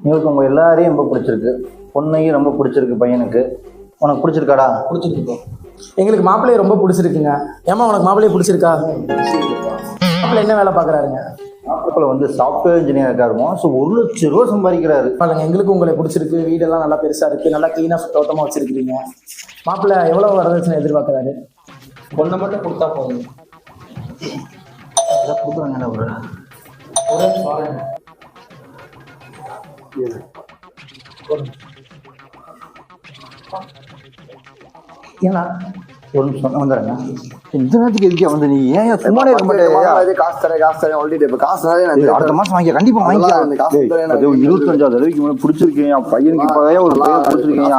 இவருக்கு உங்கள் எல்லாரையும் ரொம்ப பிடிச்சிருக்கு, பொண்ணையும் ரொம்ப பிடிச்சிருக்கு பையனுக்கு. உனக்கு பிடிச்சிருக்காடா? பிடிச்சிருக்கு. எங்களுக்கு மாப்பிள்ளையை ரொம்ப பிடிச்சிருக்குங்க. ஏமா உனக்கு மாப்பிள்ளையை பிடிச்சிருக்கா? மாப்பிள்ளை என்ன வேலை பார்க்குறாருங்க? மாப்பிள்ளை வந்து சாஃப்ட்வேர் இன்ஜினியர் இருக்காருமா. ஸோ 1,00,000 ரூபா சம்பாதிக்கிறாரு. பாருங்க, எங்களுக்கு உங்களை பிடிச்சிருக்கு. வீடெல்லாம் நல்லா பெருசாக இருக்குது, நல்லா க்ளீனாக சுத்தமாக வச்சுருக்கிறீங்க. மாப்பிள்ளை எவ்வளோ வரதட்சணை எதிர்பார்க்குறாரு? பொண்ணை மட்டும் கொடுத்தா போதும். எல்லாம் கொடுக்குறாங்க. ஒரே நிமிஷம் ஏன்னா ஒரு நிமிஷம் வந்துடுறேங்க. இந்த நேரத்துக்கு எதுக்கே வந்து நீ ஏன் சும்மானே இருக்க மாட்டேன்? காசு தரேன் ஆல்ரெடி. இப்போ காசு அடுத்த மாதம் வாங்கிக்க, கண்டிப்பாக வாங்கிக்க. 25,000 தடவைக்கு முன்னாடி பிடிச்சிருக்கேன் பையனுக்கு. இப்போ ஒரு பையன் பிடிச்சிருக்கேன்,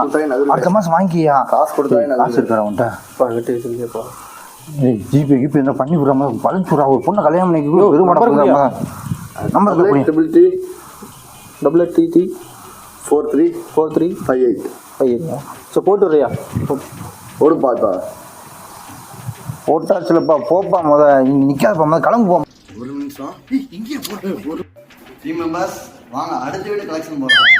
அடுத்த மாதம் வாங்கிக்கியா. காசு கொடுத்தா காசு இருக்காரு அவன்கிட்ட. ஜிபே கிபே என்ன பண்ணி விடுறாம பழச்சுரா. ஒரு பொண்ணை கல்யாணம் பண்ணிக்க பெருமாடா. நம்பர் $833 434358. ஸோ போட்டு விட்றியா? ஒரு பார்த்தா போட்டாச்சுலப்பா. போப்பா முத இங்கே நிற்காதப்பா, முத கிளம்பு போ. ஒரு நிமிஷம் இங்கே போட்டு டீம் மெம்பர்ஸ் வாங்க, அடுத்த வீடு கலெக்ஷன் போகிறோம்.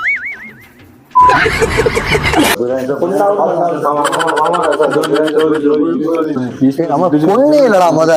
பொண்ணே இல்லடா முத.